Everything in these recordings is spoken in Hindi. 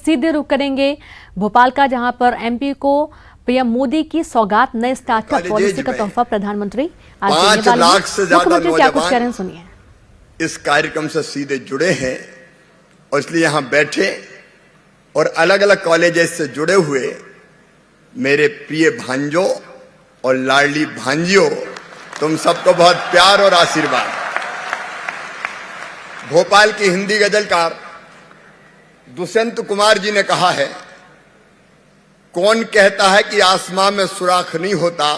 सीधे रुख करेंगे भोपाल का, जहां पर एमपी को पीएम मोदी की सौगात नए स्टार्टअप पॉलिसी का तोहफा प्रधानमंत्री आज देने वाले हैं। 5 लाख से ज्यादा नौजवान सुनिए। इस कार्यक्रम से सीधे जुड़े हैं और इसलिए यहां बैठे और अलग अलग कॉलेजेस से जुड़े हुए मेरे प्रिय भांजों और लाडली भांजियों, तुम सबको बहुत प्यार और आशीर्वाद। भोपाल की हिंदी गजलकार दुष्यंत कुमार जी ने कहा है, कौन कहता है कि आसमां में सुराख नहीं होता,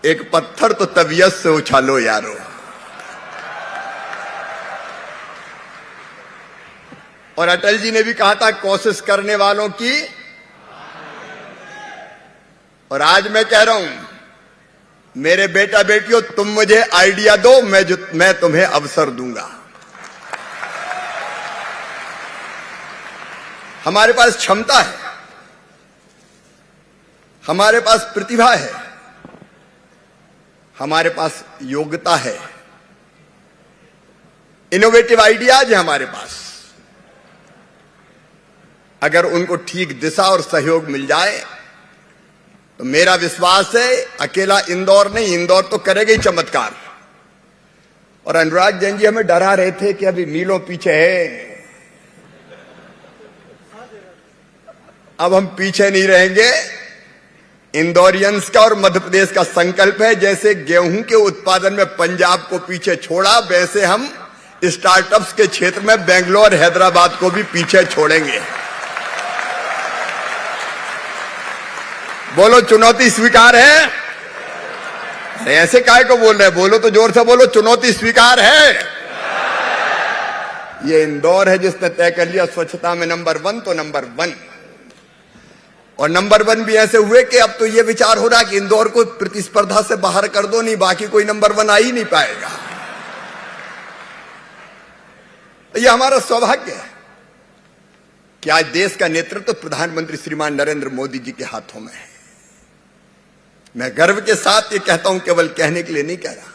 एक पत्थर तो तबीयत से उछालो यारो। और अटल जी ने भी कहा था, कोशिश करने वालों की। और आज मैं कह रहा हूं, मेरे बेटा बेटियों, तुम मुझे आइडिया दो, मैं तुम्हें अवसर दूंगा। हमारे पास क्षमता है, हमारे पास प्रतिभा है, हमारे पास योग्यता है, इनोवेटिव आइडियाज है हमारे पास। अगर उनको ठीक दिशा और सहयोग मिल जाए तो मेरा विश्वास है, अकेला इंदौर नहीं, इंदौर तो करेगा ही चमत्कार। और अनुराग जैन जी हमें डरा रहे थे कि अभी मीलों पीछे है। अब हम पीछे नहीं रहेंगे। इंदौरियंस का और मध्य प्रदेश का संकल्प है, जैसे गेहूं के उत्पादन में पंजाब को पीछे छोड़ा, वैसे हम स्टार्टअप्स के क्षेत्र में बेंगलोर हैदराबाद को भी पीछे छोड़ेंगे। बोलो, चुनौती स्वीकार है? अरे ऐसे काहे को बोल रहे? बोलो तो जोर से बोलो, चुनौती स्वीकार है। ये इंदौर है जिसने तय कर लिया स्वच्छता में नंबर 1 तो नंबर 1। और नंबर 1 भी ऐसे हुए कि अब तो ये विचार हो रहा कि इंदौर को प्रतिस्पर्धा से बाहर कर दो, नहीं बाकी कोई नंबर 1 आ ही नहीं पाएगा। तो ये हमारा सौभाग्य है कि आज देश का नेतृत्व प्रधानमंत्री श्रीमान नरेंद्र मोदी जी के हाथों में है। मैं गर्व के साथ ये कहता हूं, केवल कहने के लिए नहीं कह रहा।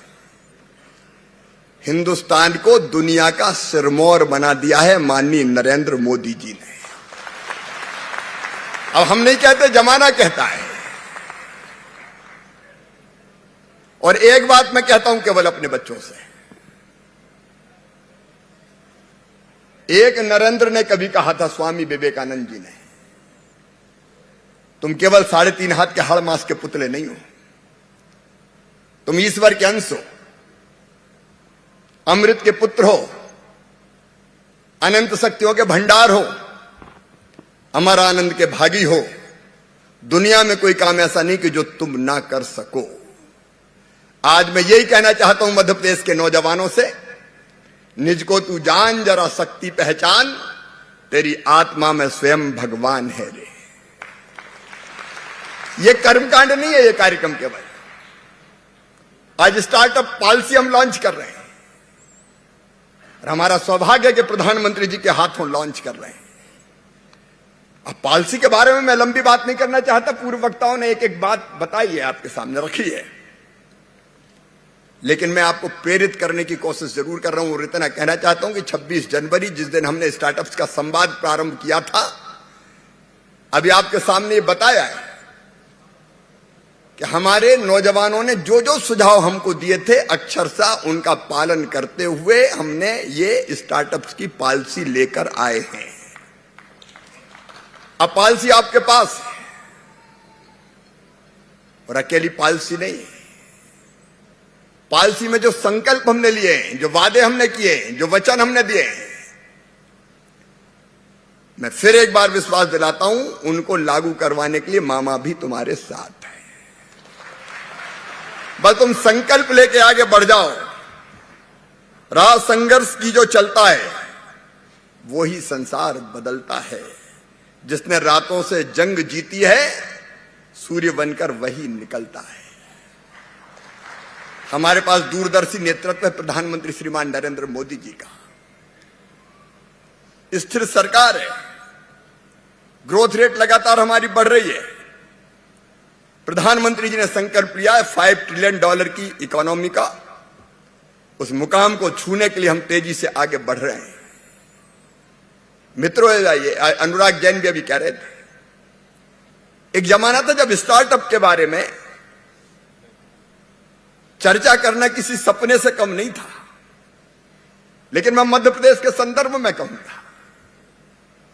हिंदुस्तान को दुनिया का सिरमौर बना दिया है माननीय नरेंद्र मोदी जी ने। अब हम नहीं कहते, जमाना कहता है। और एक बात मैं कहता हूं केवल अपने बच्चों से, एक नरेंद्र ने कभी कहा था, स्वामी विवेकानंद जी ने, तुम केवल 3.5 हाथ के हाड़ मांस के पुतले नहीं हो, तुम ईश्वर के अंश हो, अमृत के पुत्र हो, अनंत शक्तियों के भंडार हो, अमर आनंद के भागी हो। दुनिया में कोई काम ऐसा नहीं कि जो तुम ना कर सको। आज मैं यही कहना चाहता हूं मध्य प्रदेश के नौजवानों से, निज को तू जान, जरा शक्ति पहचान, तेरी आत्मा में स्वयं भगवान है रे। ये कर्मकांड नहीं है, ये कार्यक्रम केवल। आज स्टार्टअप पॉलिसी हम लॉन्च कर रहे हैं और हमारा सौभाग्य है कि प्रधानमंत्री जी के हाथों लॉन्च कर रहे हैं। अब पॉलिसी के बारे में मैं लंबी बात नहीं करना चाहता, पूर्व वक्ताओं ने एक एक बात बताई है, आपके सामने रखी है, लेकिन मैं आपको प्रेरित करने की कोशिश जरूर कर रहा हूं। और इतना कहना चाहता हूं कि 26 जनवरी जिस दिन हमने स्टार्टअप्स का संवाद प्रारंभ किया था, अभी आपके सामने ये बताया है कि हमारे नौजवानों ने जो जो सुझाव हमको दिए थे, अक्षरशः उनका पालन करते हुए हमने ये स्टार्टअप्स की पॉलिसी लेकर आए हैं। अब पॉलिसी आपके पास है, और अकेली पॉलिसी नहीं है। पॉलिसी में जो संकल्प हमने लिए हैं, जो वादे हमने किए हैं, जो वचन हमने दिए हैं, मैं फिर एक बार विश्वास दिलाता हूं, उनको लागू करवाने के लिए मामा भी तुम्हारे साथ है। बस तुम संकल्प लेके आगे बढ़ जाओ। राह संघर्ष की जो चलता है, वो ही संसार बदलता है। जिसने रातों से जंग जीती है, सूर्य बनकर वही निकलता है। हमारे पास दूरदर्शी नेतृत्व है प्रधानमंत्री श्रीमान नरेंद्र मोदी जी का। स्थिर सरकार है, ग्रोथ रेट लगातार हमारी बढ़ रही है। प्रधानमंत्री जी ने संकल्प लिया है $5 ट्रिलियन की इकोनॉमी का। उस मुकाम को छूने के लिए हम तेजी से आगे बढ़ रहे हैं। मित्रों, ये अनुराग जैन भी अभी कह रहे थे, एक जमाना था जब स्टार्टअप के बारे में चर्चा करना किसी सपने से कम नहीं था। लेकिन मैं मध्य प्रदेश के संदर्भ में कहूंगा,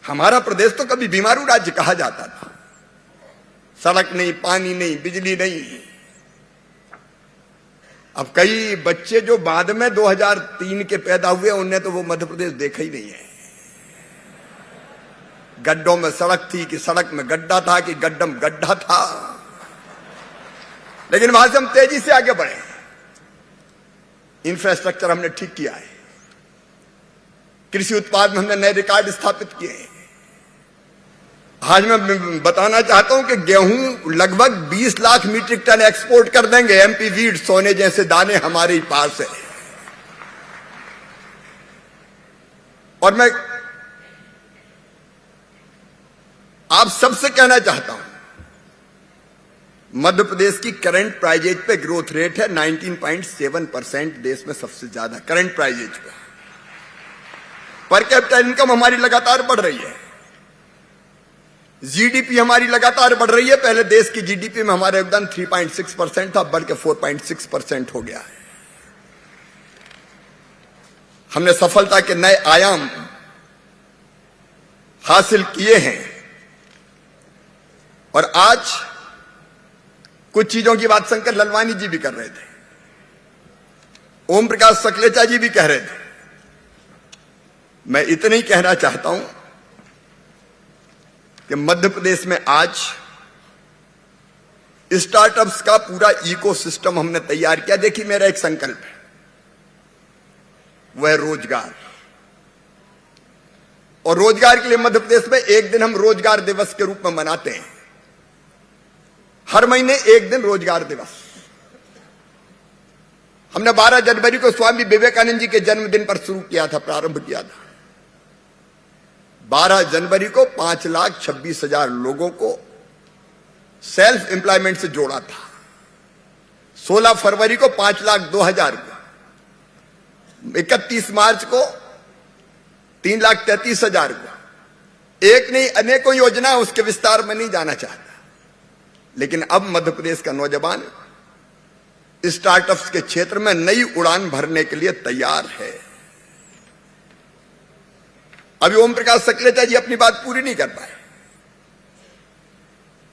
हमारा प्रदेश तो कभी बीमारू राज्य कहा जाता था। सड़क नहीं, पानी नहीं, बिजली नहीं। अब कई बच्चे जो बाद में 2003 के पैदा हुए, उन्हें तो वो मध्य प्रदेश देखा ही नहीं है। गड्ढों में सड़क थी कि सड़क में गड्ढा था कि गड्ढा में गड्ढा था। लेकिन वहां से हम तेजी से आगे बढ़े। इंफ्रास्ट्रक्चर हमने ठीक किया है। कृषि उत्पाद में हमने नए रिकॉर्ड स्थापित किए हैं। आज मैं बताना चाहता हूं कि गेहूं लगभग 20 लाख मीट्रिक टन एक्सपोर्ट कर देंगे। एमपी वीट, सोने जैसे दाने हमारे ही पास है। और मैं आप सबसे कहना चाहता हूं, मध्य प्रदेश की करंट प्राइजेज पे ग्रोथ रेट है 19.7%, देश में सबसे ज्यादा करंट प्राइजेज पे। पर कैपिटा इनकम हमारी लगातार बढ़ रही है। जीडीपी हमारी लगातार बढ़ रही है। पहले देश की जीडीपी में हमारा योगदान 3.6% था, बढ़ के 4.6% हो गया है। हमने सफलता के नए आयाम हासिल किए हैं। और आज कुछ चीजों की बात शंकर ललवानी जी भी कर रहे थे, ओम प्रकाश सकलेचा जी भी कह रहे थे। मैं इतना ही कहना चाहता हूं कि मध्य प्रदेश में आज स्टार्टअप्स का पूरा इकोसिस्टम हमने तैयार किया। देखिए, मेरा एक संकल्प है, वह रोजगार। और रोजगार के लिए मध्य प्रदेश में एक दिन हम रोजगार दिवस के रूप में मनाते हैं। हर महीने एक दिन रोजगार दिवस। हमने 12 जनवरी को स्वामी विवेकानंद जी के जन्मदिन पर शुरू किया था, प्रारंभ किया था। 12 जनवरी को 5,26,000 लोगों को सेल्फ एम्प्लॉयमेंट से जोड़ा था। 16 फरवरी को 5,02,000 को, 31 मार्च को 3,33,000 को। एक नहीं, अनेकों योजना, उसके विस्तार में नहीं जाना चाहता। लेकिन अब मध्य प्रदेश का नौजवान स्टार्टअप्स के क्षेत्र में नई उड़ान भरने के लिए तैयार है। अभी ओम प्रकाश सकलेचा जी अपनी बात पूरी नहीं कर पाए,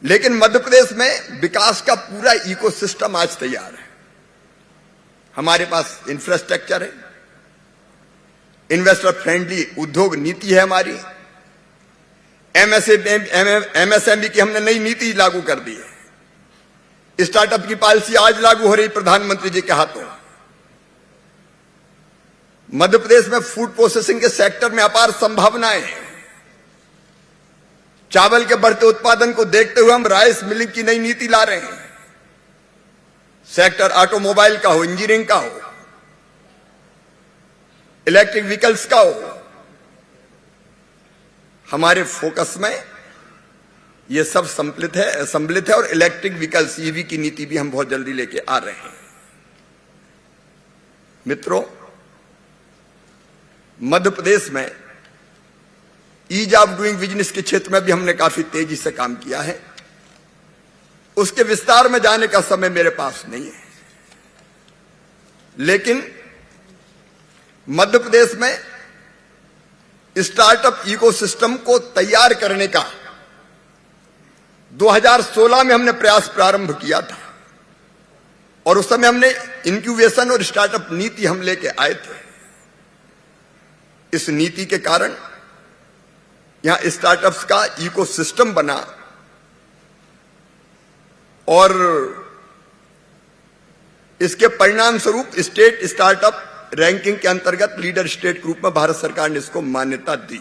लेकिन मध्य प्रदेश में विकास का पूरा इकोसिस्टम आज तैयार है। हमारे पास इंफ्रास्ट्रक्चर है, इन्वेस्टर फ्रेंडली उद्योग नीति है हमारी। एमएसएमई की हमने नई नीति लागू कर दी है। स्टार्टअप की पॉलिसी आज लागू हो रही प्रधानमंत्री जी के हाथों। मध्य प्रदेश में फूड प्रोसेसिंग के सेक्टर में अपार संभावनाएं हैं। चावल के बढ़ते उत्पादन को देखते हुए हम राइस मिलिंग की नई नीति ला रहे हैं। सेक्टर ऑटोमोबाइल का हो, इंजीनियरिंग का हो, इलेक्ट्रिक व्हीकल्स का हो, हमारे फोकस में ये सब सम्मिलित है। और इलेक्ट्रिक व्हीकल्स, ईवी की नीति भी हम बहुत जल्दी लेके आ रहे हैं। मित्रों, मध्य प्रदेश में ईज ऑफ डूइंग बिजनेस के क्षेत्र में भी हमने काफी तेजी से काम किया है। उसके विस्तार में जाने का समय मेरे पास नहीं है, लेकिन मध्य प्रदेश में स्टार्टअप इकोसिस्टम को तैयार करने का 2016 में हमने प्रयास प्रारंभ किया था। और उस समय हमने इंक्यूबेशन और स्टार्टअप नीति हम लेके आए थे। इस नीति के कारण यहां स्टार्टअप्स का इकोसिस्टम बना और इसके परिणाम स्वरूप स्टेट स्टार्टअप रैंकिंग के अंतर्गत लीडर स्टेट के रूप में भारत सरकार ने इसको मान्यता दी।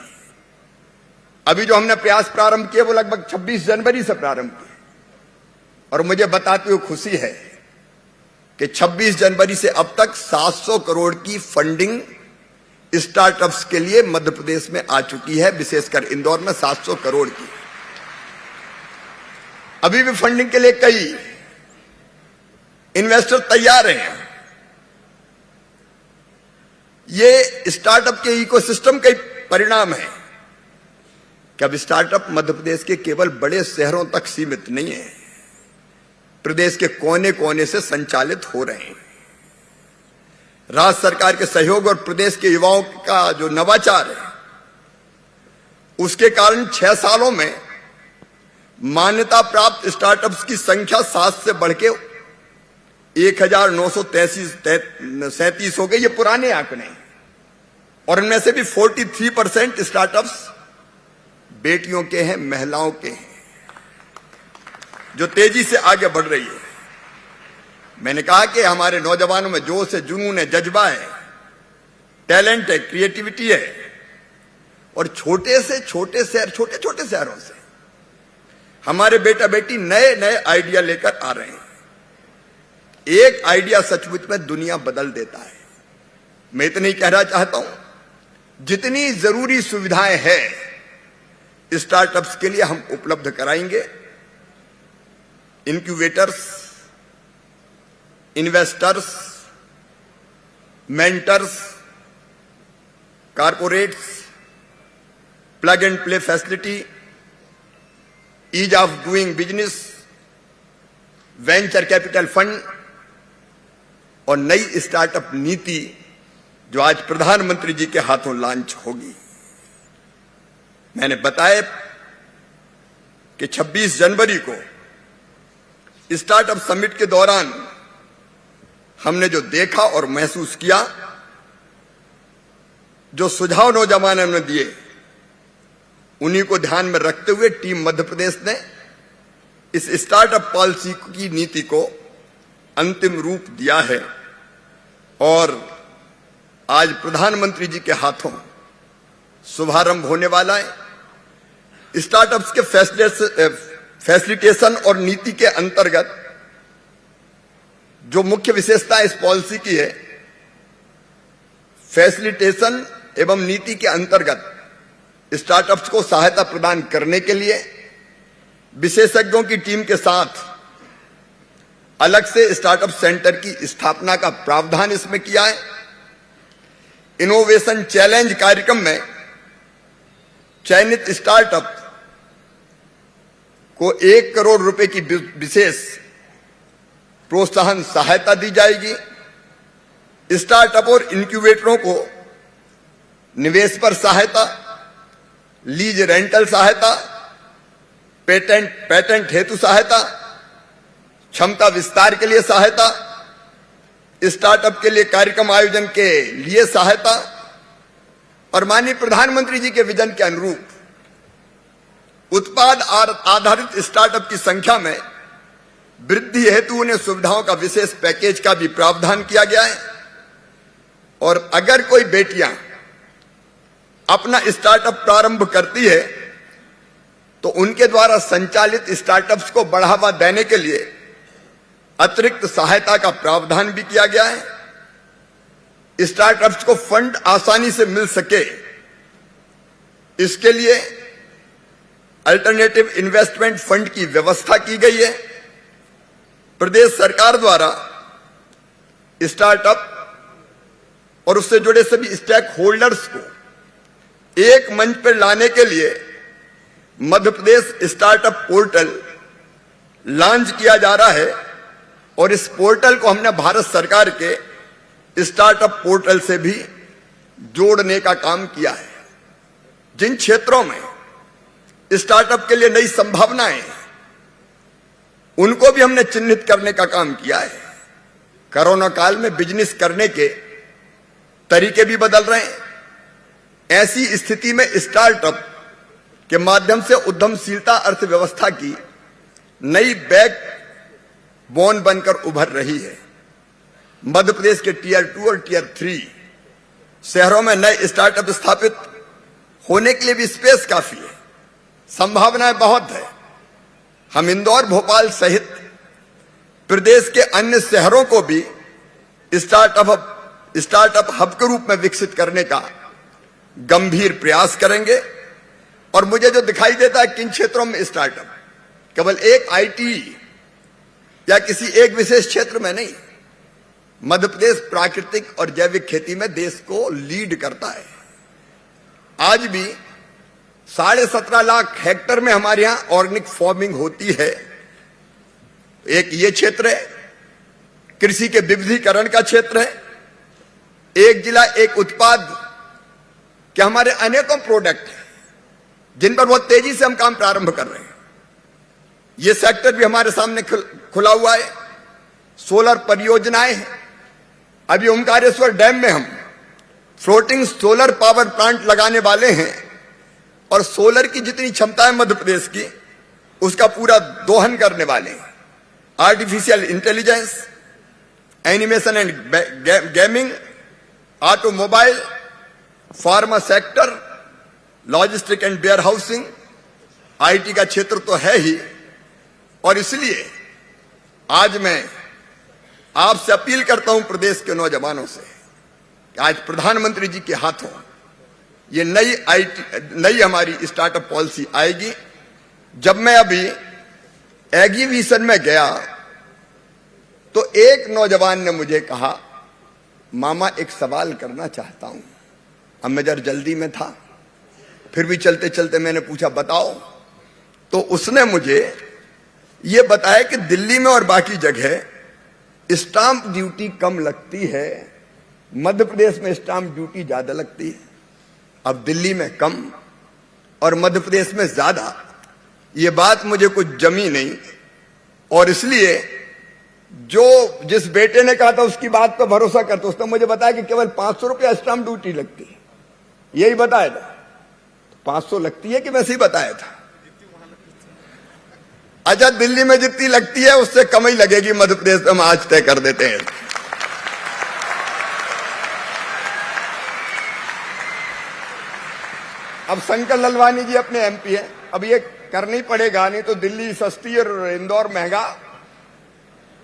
अभी जो हमने प्रयास प्रारंभ किए वो लगभग 26 जनवरी से प्रारंभ किए। और मुझे बताते हुए खुशी है कि 26 जनवरी से अब तक 700 करोड़ की फंडिंग स्टार्टअप्स के लिए मध्य प्रदेश में आ चुकी है, विशेषकर इंदौर में 700 करोड़ की। अभी भी फंडिंग के लिए कई इन्वेस्टर तैयार हैं। ये स्टार्टअप के इकोसिस्टम के परिणाम है। कि अब स्टार्टअप मध्य प्रदेश के केवल बड़े शहरों तक सीमित नहीं है, प्रदेश के कोने कोने से संचालित हो रहे हैं। राज्य सरकार के सहयोग और प्रदेश के युवाओं का जो नवाचार है, उसके कारण 6 सालों में मान्यता प्राप्त स्टार्टअप्स की संख्या 7 से बढ़ के 1937 हो गई। ये पुराने आंकड़े हैं और इनमें से भी 43% स्टार्टअप्स बेटियों के हैं, महिलाओं के हैं, जो तेजी से आगे बढ़ रही है। मैंने कहा कि हमारे नौजवानों में जोश है, जुनून है, जज्बा है, टैलेंट है, क्रिएटिविटी है और छोटे से छोटे शहर, छोटे छोटे शहरों से हमारे बेटा बेटी नए नए आइडिया लेकर आ रहे हैं। एक आइडिया सचमुच में दुनिया बदल देता है। मैं इतना ही कहना चाहता हूं, जितनी जरूरी सुविधाएं हैं स्टार्टअप्स के लिए हम उपलब्ध कराएंगे। Incubators, investors, mentors, corporates, plug and play facility, ease of doing business, venture capital fund और नई स्टार्टअप नीति जो आज प्रधानमंत्री जी के हाथों लॉन्च होगी। मैंने बताया कि 26 जनवरी को स्टार्टअप समिट के दौरान हमने जो देखा और महसूस किया, जो सुझाव नौजवानों ने दिए, उन्हीं को ध्यान में रखते हुए टीम मध्य प्रदेश ने इस स्टार्टअप पॉलिसी की नीति को अंतिम रूप दिया है और आज प्रधानमंत्री जी के हाथों शुभारंभ होने वाला है। स्टार्टअप्स के फैसिलिटेशन और नीति के अंतर्गत जो मुख्य विशेषता इस पॉलिसी की है, फैसिलिटेशन एवं नीति के अंतर्गत स्टार्टअप्स को सहायता प्रदान करने के लिए विशेषज्ञों की टीम के साथ अलग से स्टार्टअप सेंटर की स्थापना का प्रावधान इसमें किया है। इनोवेशन चैलेंज कार्यक्रम में चयनित स्टार्टअप को 1 करोड़ रुपए की विशेष प्रोत्साहन सहायता दी जाएगी। स्टार्टअप और इंक्यूबेटरों को निवेश पर सहायता, लीज रेंटल सहायता, पेटेंट हेतु सहायता, क्षमता विस्तार के लिए सहायता, स्टार्टअप के लिए कार्यक्रम आयोजन के लिए सहायता और माननीय प्रधानमंत्री जी के विजन के अनुरूप उत्पाद आधारित स्टार्टअप की संख्या में वृद्धि हेतु उन्हें सुविधाओं का विशेष पैकेज का भी प्रावधान किया गया है। और अगर कोई बेटियां अपना स्टार्टअप प्रारंभ करती है तो उनके द्वारा संचालित स्टार्टअप्स को बढ़ावा देने के लिए अतिरिक्त सहायता का प्रावधान भी किया गया है। स्टार्टअप्स को फंड आसानी से मिल सके, इसके लिए अल्टरनेटिव इन्वेस्टमेंट फंड की व्यवस्था की गई है। प्रदेश सरकार द्वारा स्टार्टअप और उससे जुड़े सभी स्टेक होल्डर्स को एक मंच पर लाने के लिए Madhya Pradesh startup portal launch किया जा रहा है और इस पोर्टल को हमने भारत सरकार के स्टार्टअप पोर्टल से भी जोड़ने का काम किया है। जिन क्षेत्रों में स्टार्टअप के लिए नई संभावनाएं, उनको भी हमने चिन्हित करने का काम किया है। कोरोना काल में बिजनेस करने के तरीके भी बदल रहे हैं। ऐसी स्थिति में स्टार्टअप के माध्यम से उद्यमशीलता अर्थव्यवस्था की नई बैकबोन बनकर उभर रही है। मध्य प्रदेश के टियर 2 और टियर 3 शहरों में नए स्टार्टअप स्थापित होने के लिए भी स्पेस काफी है, संभावनाएं बहुत है। हम इंदौर, भोपाल सहित प्रदेश के अन्य शहरों को भी स्टार्टअप हब के रूप में विकसित करने का गंभीर प्रयास करेंगे। और मुझे जो दिखाई देता है किन क्षेत्रों में स्टार्टअप केवल एक आईटी या किसी एक विशेष क्षेत्र में नहीं, मध्य प्रदेश प्राकृतिक और जैविक खेती में देश को लीड करता है। आज भी 17.5 लाख हेक्टेयर में हमारे यहां ऑर्गेनिक फार्मिंग होती है। एक ये क्षेत्र है, कृषि के विविधीकरण का क्षेत्र है। एक जिला एक उत्पाद के हमारे अनेकों प्रोडक्ट हैं जिन पर बहुत तेजी से हम काम प्रारंभ कर रहे हैं। ये सेक्टर भी हमारे सामने खुला हुआ है। सोलर परियोजनाएं हैं। अभी ओमकारेश्वर डैम में हम फ्लोटिंग सोलर पावर प्लांट लगाने वाले हैं और सोलर की जितनी क्षमता है मध्य प्रदेश की, उसका पूरा दोहन करने वाले हैं। Artificial intelligence, animation and gaming, automobile, pharma sector, logistic and warehousing, IT का क्षेत्र तो है ही। और इसलिए आज मैं आपसे अपील करता हूं प्रदेश के नौजवानों से कि आज प्रधानमंत्री जी के हाथों ये नई हमारी स्टार्टअप पॉलिसी आएगी। जब मैं अभी एग्जीबिशन में गया तो एक नौजवान ने मुझे कहा, मामा एक सवाल करना चाहता हूं। अब मैं जरा जल्दी में था, फिर भी चलते चलते मैंने पूछा बताओ। तो उसने मुझे ये बताया कि दिल्ली में और बाकी जगह स्टाम्प ड्यूटी कम लगती है, मध्य प्रदेश में स्टाम्प ड्यूटी ज्यादा लगती है। अब दिल्ली में कम और मध्य प्रदेश में ज्यादा, ये बात मुझे कुछ जमी नहीं। और इसलिए जिस बेटे ने कहा था उसकी बात पर भरोसा करते, उसने मुझे बताया कि केवल 500 रुपया स्टाम्प ड्यूटी लगती है। यही बताया था। 500 लगती है कि वैसे ही बताया था? अच्छा, दिल्ली में जितनी लगती है उससे कम ही लगेगी मध्य प्रदेश में, हम आज तय कर देते हैं। अब शंकर ललवानी जी अपने एमपी है, अब ये करनी पड़ेगा, नहीं तो दिल्ली सस्ती और इंदौर महंगा।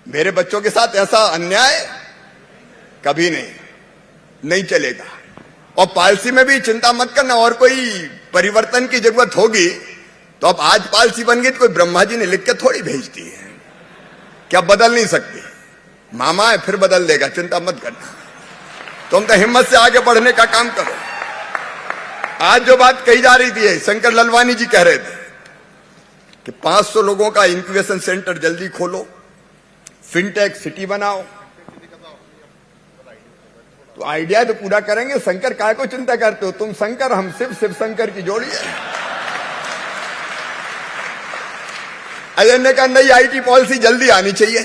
मेरे बच्चों के साथ ऐसा अन्याय कभी नहीं चलेगा। और पॉलिसी में भी चिंता मत करना, और कोई परिवर्तन की जरूरत होगी तो अब आज पॉलिसी बन गई तो कोई ब्रह्मा जी ने लिख के थोड़ी भेज दी है, क्या बदल नहीं सकती? मामा है, फिर बदल देगा, चिंता मत करना। तुम तो हिम्मत से आगे बढ़ने का काम करो। आज जो बात कही जा रही थी, शंकर ललवानी जी कह रहे थे कि 500 लोगों का इंक्यूबेशन सेंटर जल्दी खोलो, फिनटेक सिटी बनाओ। तो आइडिया तो पूरा करेंगे। शंकर काय को चिंता करते हो? तुम शंकर, हम शिव शंकर की जोड़ी है। अजय ने कहा नई आईटी पॉलिसी जल्दी आनी चाहिए,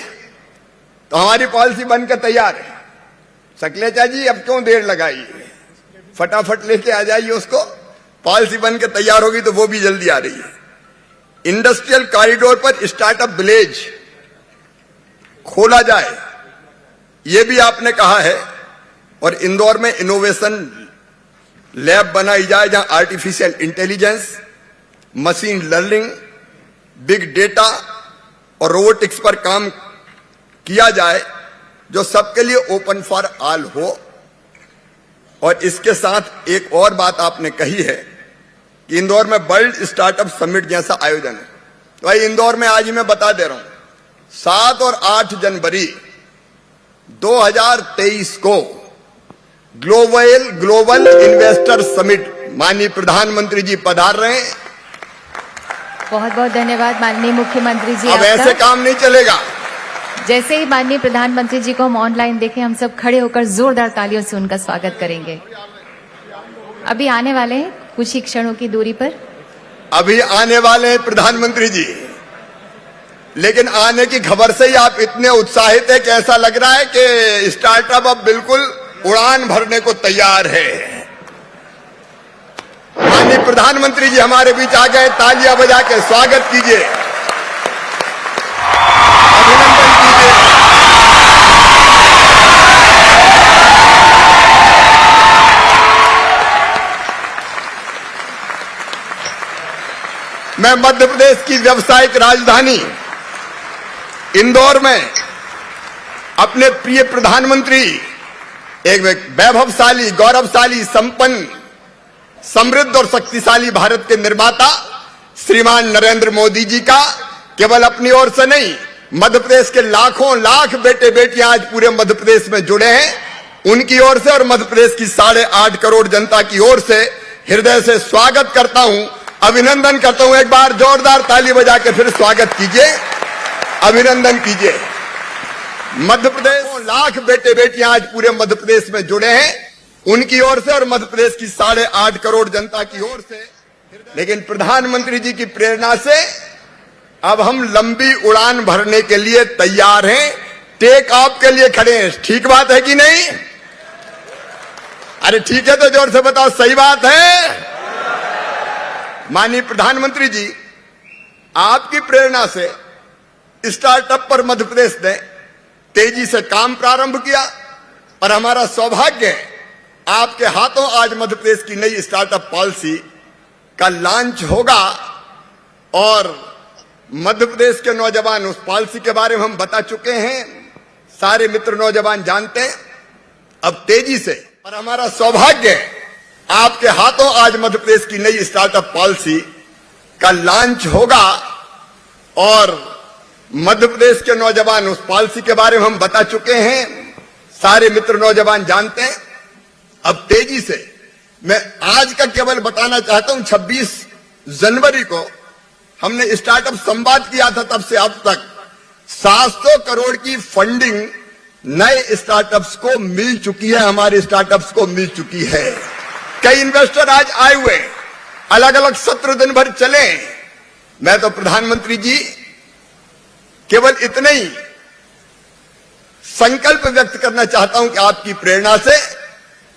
तो हमारी पॉलिसी बनकर तैयार है। सकलेचा जी अब क्यों देर लगाई, फटाफट लेके आ जाइए उसको। पॉलिसी बनकर तैयार होगी तो वो भी जल्दी आ रही है। इंडस्ट्रियल कॉरिडोर पर स्टार्टअप विलेज खोला जाए, ये भी आपने कहा है। और इंदौर में इनोवेशन लैब बनाई जाए जहां artificial intelligence, machine learning, big data और रोबोटिक्स पर काम किया जाए, जो सबके लिए ओपन फॉर ऑल हो। और इसके साथ एक और बात आपने कही है कि इंदौर में वर्ल्ड स्टार्टअप समिट जैसा आयोजन है। तो भाई इंदौर में आज ही मैं बता दे रहा हूं, 7 और 8 जनवरी 2023 को ग्लोबल इन्वेस्टर समिट माननीय प्रधानमंत्री जी पधार रहे हैं। बहुत बहुत धन्यवाद माननीय मुख्यमंत्री जी। अब ऐसे काम नहीं चलेगा। जैसे ही माननीय प्रधानमंत्री जी को हम ऑनलाइन देखें, हम सब खड़े होकर जोरदार तालियों से उनका स्वागत करेंगे। अभी आने वाले हैं कुछ ही क्षणों की दूरी पर। अभी आने वाले हैं प्रधानमंत्री जी, लेकिन आने की खबर से ही आप इतने उत्साहित है कि ऐसा लग रहा है कि स्टार्टअप अब बिल्कुल उड़ान भरने को तैयार है। माननीय प्रधानमंत्री जी हमारे बीच आ गए, तालियां बजा के स्वागत कीजिए, अभिनंदन कीजिए। मैं मध्य प्रदेश की व्यावसायिक राजधानी इंदौर में अपने प्रिय प्रधानमंत्री, एक वैभवशाली, गौरवशाली, संपन्न, समृद्ध और शक्तिशाली भारत के निर्माता श्रीमान नरेंद्र मोदी जी का केवल अपनी ओर से नहीं, मध्य प्रदेश के लाखों लाख बेटे बेटियां आज पूरे मध्य प्रदेश में जुड़े हैं, उनकी ओर से और मध्य प्रदेश की 8.5 करोड़ जनता की ओर से हृदय से स्वागत करता हूं। अभिनंदन करता हूं। एक बार जोरदार ताली बजा के फिर स्वागत कीजिए, अभिनंदन कीजिए। मध्य प्रदेश लाख बेटे बेटियां आज पूरे मध्य प्रदेश में जुड़े हैं, उनकी ओर से और मध्य प्रदेश की 8.5 करोड़ जनता की ओर से। लेकिन प्रधानमंत्री जी की प्रेरणा से अब हम लंबी उड़ान भरने के लिए तैयार हैं, टेक ऑफ के लिए खड़े हैं। ठीक बात है कि नहीं? अरे ठीक है तो जोर से बताओ, सही बात है? माननीय प्रधानमंत्री जी, आपकी प्रेरणा से स्टार्टअप पर मध्य प्रदेश ने तेजी से काम प्रारंभ किया और हमारा सौभाग्य है आपके हाथों आज मध्य प्रदेश की नई स्टार्टअप पॉलिसी का लॉन्च होगा। और मध्य प्रदेश के नौजवान, उस पॉलिसी के बारे में हम बता चुके हैं, सारे मित्र नौजवान जानते हैं। अब तेजी से, और हमारा सौभाग्य है आपके हाथों आज मध्य प्रदेश की नई स्टार्टअप पॉलिसी का लॉन्च होगा। और मध्य प्रदेश के नौजवान, उस पॉलिसी के बारे में हम बता चुके हैं, सारे मित्र नौजवान जानते हैं। अब तेजी से मैं आज का केवल बताना चाहता हूं, 26 जनवरी को हमने स्टार्टअप संवाद किया था, तब से अब तक 700 करोड़ की फंडिंग नए स्टार्टअप्स को मिल चुकी है, हमारे स्टार्टअप्स को मिल चुकी है। कई इन्वेस्टर आज आए हुए, अलग अलग सत्र दिन भर चले। मैं तो प्रधानमंत्री जी केवल इतने ही संकल्प व्यक्त करना चाहता हूं कि आपकी प्रेरणा से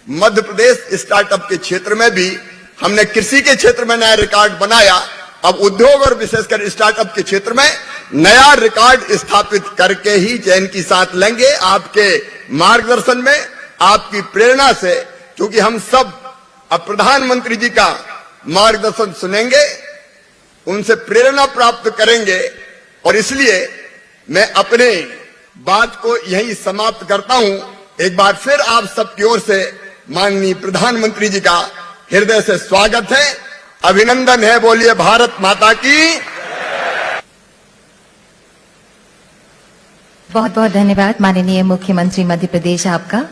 मध्य प्रदेश स्टार्टअप के क्षेत्र में भी, हमने कृषि के क्षेत्र में नया रिकॉर्ड बनाया, अब उद्योग और विशेषकर स्टार्टअप के क्षेत्र में नया रिकॉर्ड स्थापित करके ही चैन की साथ लेंगे। आपके मार्गदर्शन में, आपकी प्रेरणा से, क्योंकि हम सब अब प्रधानमंत्री जी का मार्गदर्शन सुनेंगे, उनसे प्रेरणा प्राप्त करेंगे। और इसलिए मैं अपने बात को यहीं समाप्त करता हूं। एक बार फिर आप सबकी ओर से माननीय प्रधानमंत्री जी का हृदय से स्वागत है, अभिनंदन है। बोलिए भारत माता की। बहुत बहुत धन्यवाद माननीय मुख्यमंत्री मध्य प्रदेश आपका।